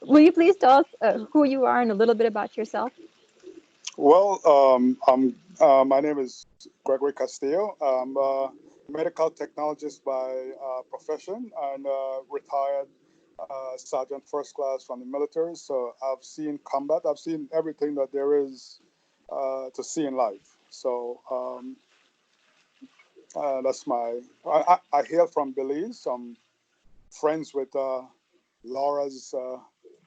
Will you please tell us who you are and a little bit about yourself? Well, my name is Gregory Castillo. I'm a medical technologist by profession and retired sergeant first class from the military. So I've seen combat. I've seen everything that there is to see in life. So that's my. I hail from Belize. I'm friends with Laura's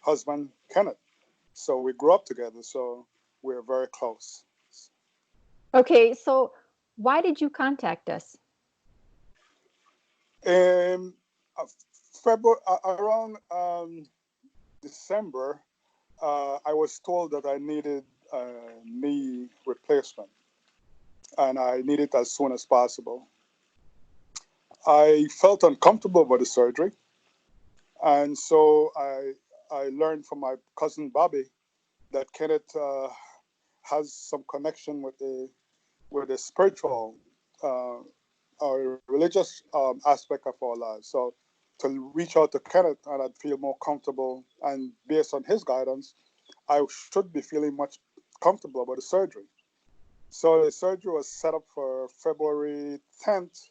husband, Kenneth. So we grew up together. So we're very close. Okay, so why did you contact us? In February, around December, I was told that I needed a knee replacement and I need it as soon as possible. I felt uncomfortable about the surgery, and so I learned from my cousin Bobby that Kenneth has some connection with the spiritual uh, or religious aspect of our lives. So to reach out to Kenneth and I'd feel more comfortable, and based on his guidance, I should be feeling much comfortable about the surgery. So the surgery was set up for February 10th,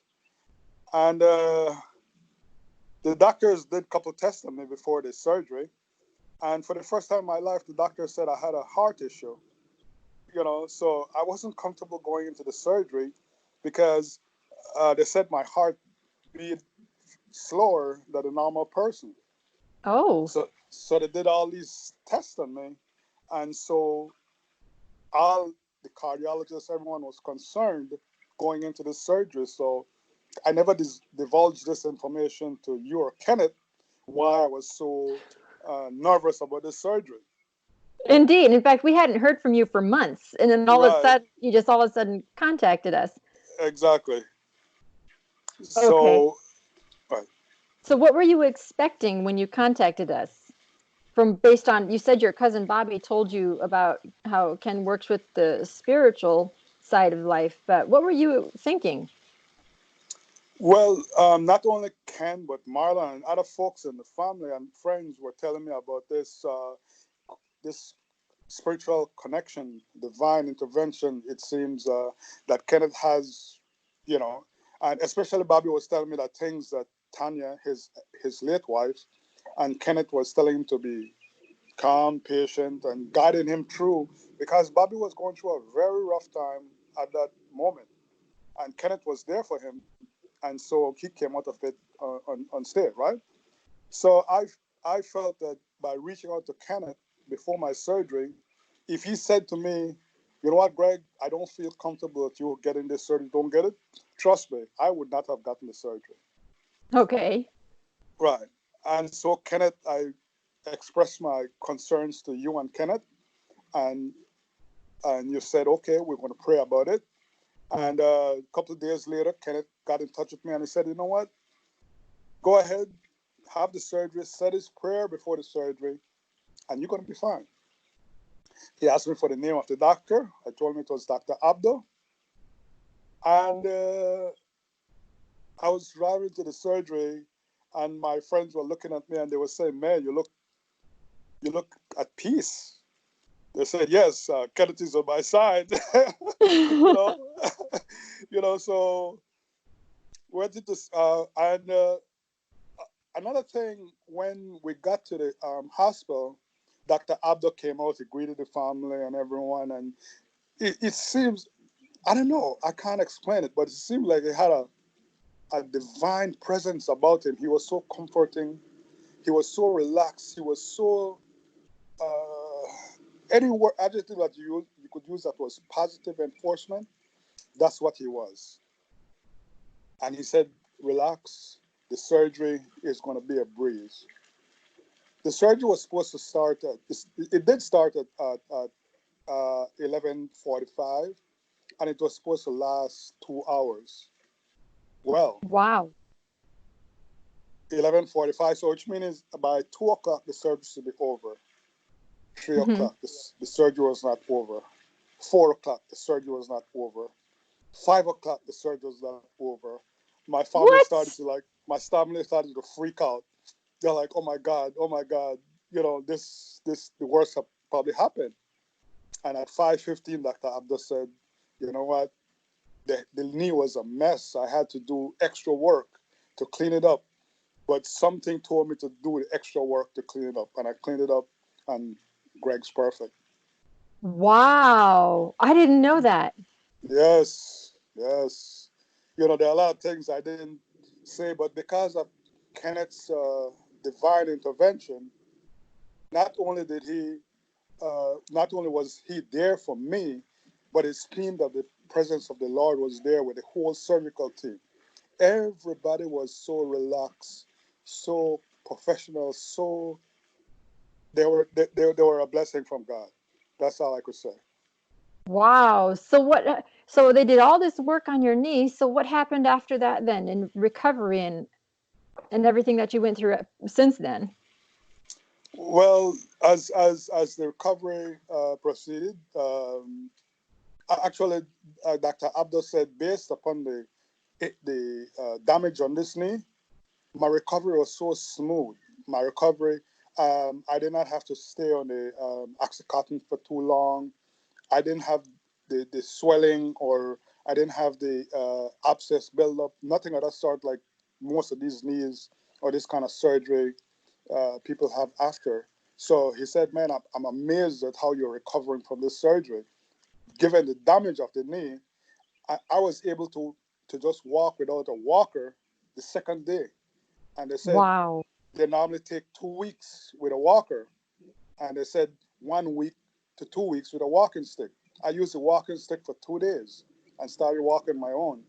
and the doctors did a couple of tests on me before the surgery. And for the first time in my life, the doctor said I had a heart issue. So I wasn't comfortable going into the surgery because they said my heart beat slower than a normal person. Oh, So they did all these tests on me, and so all the cardiologists, everyone was concerned going into the surgery. So I never divulged this information to you or Kenneth why I was so nervous about the surgery. indeed. In fact, we hadn't heard from you for months, and then all of a Right, sudden, you just all of a sudden contacted us. exactly. Okay. So, right. So what were you expecting when you contacted us? From based on you said your cousin Bobby told you about how Ken works with the spiritual side of life, but what were you thinking? Well, not only Ken, but Marla and other folks in the family and friends were telling me about this spiritual connection, divine intervention. It seems that Kenneth has, you know, and especially Bobby was telling me that things that Tanya, his late wife, and Kenneth was telling him to be calm, patient, and guiding him through because Bobby was going through a very rough time at that moment, and Kenneth was there for him, and so he came out of it unscathed, right? So I felt that by reaching out to Kenneth before my surgery, if he said to me, you know what, Greg, I don't feel comfortable with you getting this surgery, don't get it, trust me, I would not have gotten the surgery. Okay. Right. And so Kenneth, I expressed my concerns to you and Kenneth, and you said, okay, we're going to pray about it. And a couple of days later, Kenneth got in touch with me and he said, you know what, go ahead, have the surgery, said his prayer before the surgery, and you're going to be fine. He asked me for the name of the doctor. I told him it was Dr. Abdo. And I was driving to the surgery, and my friends were looking at me, and they were saying, "Man, you look at peace." They said, "Yes, Kenneth is on my side." you know, So went into and another thing when we got to the hospital, Dr. Abdo came out. He greeted the family and everyone, and it seems, I don't know, I can't explain it, but it seemed like he had a divine presence about him. He was so comforting. He was so relaxed. He was so, any word, adjective that you could use that was positive enforcement, that's what he was. And he said, relax, the surgery is going to be a breeze. The surgery was supposed to start it did start at 11:45, and it was supposed to last 2 hours. Well, Wow. 11:45, so which means by 2 o'clock the surgery should be over. Three Hmm. o'clock the surgery was not over. 4 o'clock the surgery was not over. 5 o'clock the surgery was not over. What? My family started to freak out. They're like, oh my God, oh my God. the worst have probably happened. And at 5:15, Dr. Abdul said, you know what, the knee was a mess. I had to do extra work to clean it up. But something told me to do the extra work to clean it up. And I cleaned it up, and Greg's perfect. Wow. I didn't know that. Yes, yes. There are a lot of things I didn't say, but because of Kenneth's divine intervention, not only did he, not only was he there for me, but it seemed that the presence of the Lord was there with the whole surgical team. Everybody was so relaxed, so professional, so they were a blessing from God. That's all I could say. Wow. So what, so they did all this work on your knee. So what happened after that then in recovery and everything that you went through since then? Well, as the recovery proceeded, actually, Dr. Abdul said based upon the damage on this knee, my recovery was so smooth. My recovery, I did not have to stay on the oxycontin for too long. I didn't have the swelling, or I didn't have the abscess buildup, nothing of that sort, like most of these knees or this kind of surgery people have after. So he said, man, I'm amazed at how you're recovering from this surgery. Given the damage of the knee, I was able to just walk without a walker the second day. And they said Wow. they normally take 2 weeks with a walker. And they said 1 week to 2 weeks with a walking stick. I used the walking stick for 2 days and started walking my own.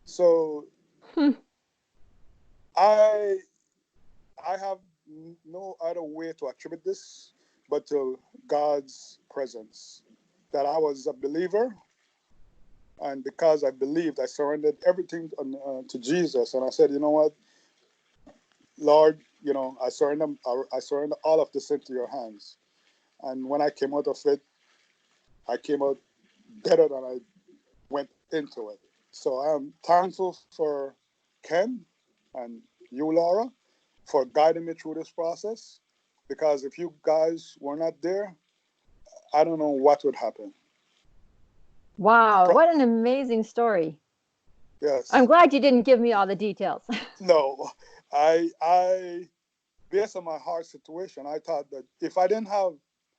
So Hmm. I I have no other way to attribute this but to God's presence. That I was a believer, and because I believed, I surrendered everything to Jesus, and I said, you know what, Lord, I surrender all of this into your hands. And when I came out of it, I came out better than I went into it. So I'm thankful for Ken and you, Laura, for guiding me through this process. Because if you guys were not there, I don't know what would happen. Wow. What an amazing story. I'm Yes. glad you didn't give me all the details. No. I based on my heart situation, I thought that if I didn't have,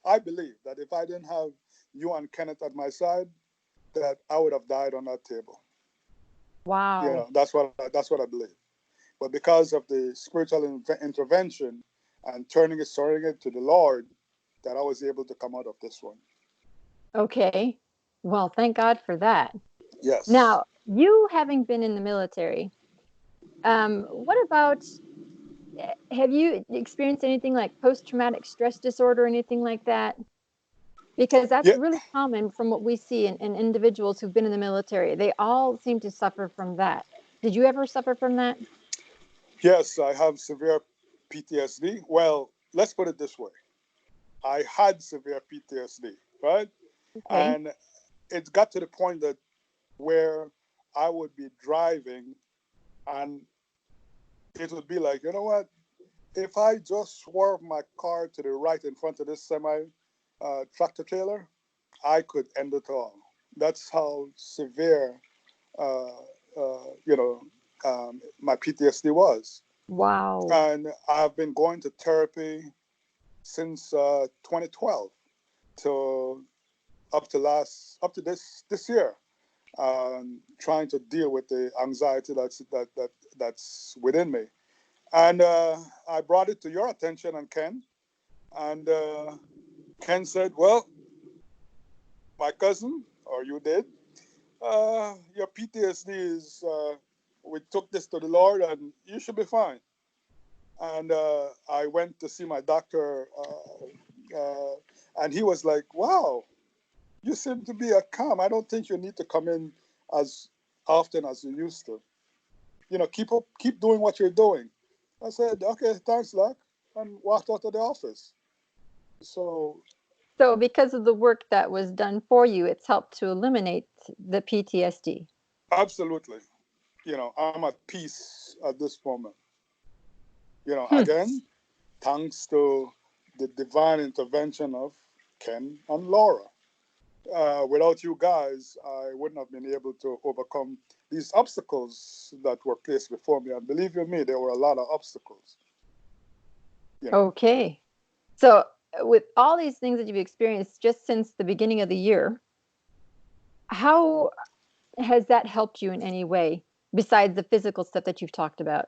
I believe that if I didn't have you and Kenneth at my side, that I would have died on that table. Wow. That's what I believe. But because of the spiritual intervention and surrendering it to the Lord, that I was able to come out of this one. Okay. Well, thank God for that. Yes. Now, you having been in the military, what about, have you experienced anything like post-traumatic stress disorder or anything like that? Because that's Yeah. really common from what we see in individuals who've been in the military. They all seem to suffer from that. Did you ever suffer from that? Yes, I have severe PTSD. Well, let's put it this way. I had severe PTSD, right? Okay. And it got to the point that where I would be driving and it would be like, you know what? If I just swerve my car to the right in front of this semi tractor trailer, I could end it all. That's how severe, uh, my PTSD was. Wow. And I've been going to therapy since 2012 to up to this year, trying to deal with the anxiety that's within me. And I brought it to your attention and Ken, and Ken said, "Well, my cousin, or you did, your PTSD is. We took this to the Lord, and you should be fine." And I went to see my doctor, and he was like, "Wow, you seem to be a calm. I don't think you need to come in as often as you used to. Keep doing what you're doing." I said, "Okay, thanks, Doc," and walked out of the office. So So because of the work that was done for you, it's helped to eliminate the PTSD. absolutely, I'm at peace at this moment. Hmm. Again, thanks to the divine intervention of Ken and Laura. Without you guys, I wouldn't have been able to overcome these obstacles that were placed before me. And believe you me, there were a lot of obstacles. You know, Okay. So, with all these things that you've experienced just since the beginning of the year, how has that helped you in any way besides the physical stuff that you've talked about?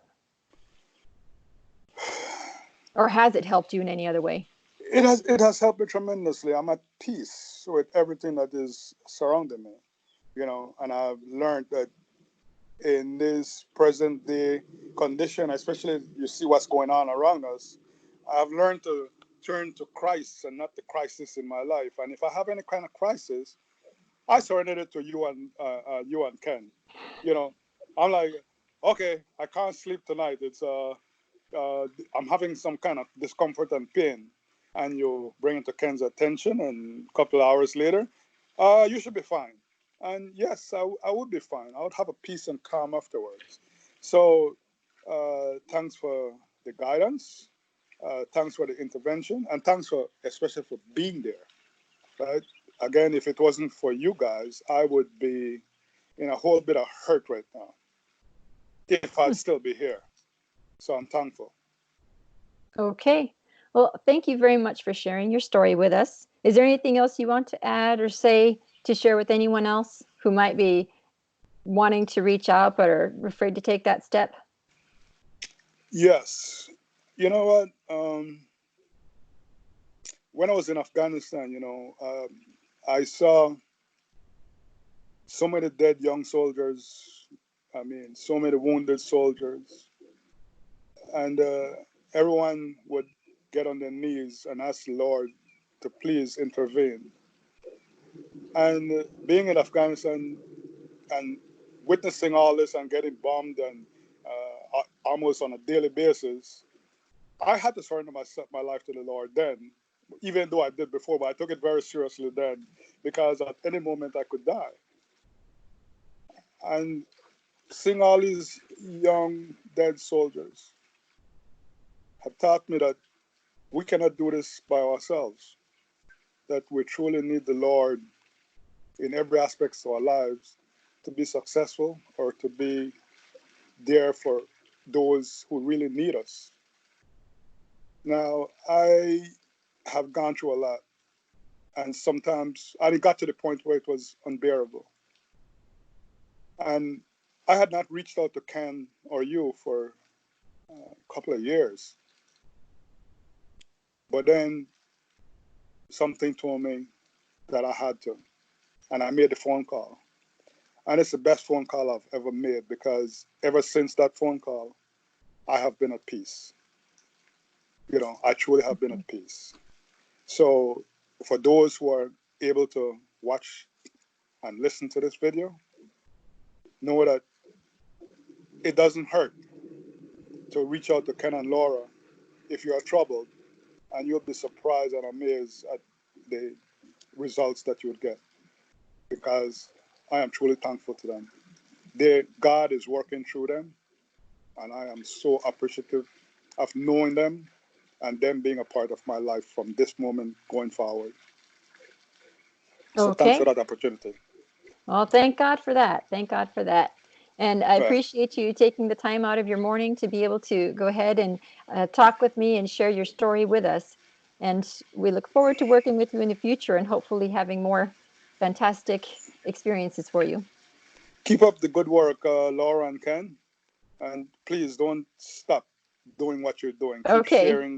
Or has it helped you in any other way? it has helped me tremendously. I'm at peace with everything that is surrounding me. And I've learned that in this present day condition, especially you see what's going on around us, I've learned to turn to Christ and not the crisis in my life. And if I have any kind of crisis, I surrendered it to you and Ken. You know, I'm like, okay, I can't sleep tonight. I'm having some kind of discomfort and pain, and you bring it to Ken's attention, and a couple of hours later, you should be fine. And yes, I would be fine. I would have a peace and calm afterwards. So, thanks for the guidance, thanks for the intervention, and thanks for especially for being there. Right? Again, if it wasn't for you guys, I would be in a whole bit of hurt right now if I'd still be here. So I'm thankful. Okay. Well, thank you very much for sharing your story with us. Is there anything else you want to add or say to share with anyone else who might be wanting to reach out but are afraid to take that step? Yes. You know what? When I was in Afghanistan, I saw so many dead young soldiers. I mean, so many wounded soldiers. And everyone would get on their knees and ask the Lord to please intervene. And being in Afghanistan and witnessing all this and getting bombed and almost on a daily basis, I had to surrender my life to the Lord then, even though I did before, but I took it very seriously then because at any moment I could die. And seeing all these young dead soldiers have taught me that we cannot do this by ourselves, that we truly need the Lord in every aspect of our lives to be successful or to be there for those who really need us. Now, I have gone through a lot, and sometimes it got to the point where it was unbearable. And I had not reached out to Ken or you for a couple of years. But then something told me that I had to, and I made the phone call. And it's the best phone call I've ever made because ever since that phone call, I have been at peace. I truly have been at peace. So, for those who are able to watch and listen to this video, know that it doesn't hurt to reach out to Ken and Laura if you are troubled, and you'll be surprised and amazed at the results that you would get because I am truly thankful to them. God is working through them, and I am so appreciative of knowing them and them being a part of my life from this moment going forward. So thanks for Okay. that opportunity. Well, thank God for that. Thank God for that. And I Right. appreciate you taking the time out of your morning to be able to go ahead and talk with me and share your story with us. And we look forward to working with you in the future and hopefully having more fantastic experiences for you. Keep up the good work, Laura and Ken, and please don't stop doing what you're doing. Keep Okay. sharing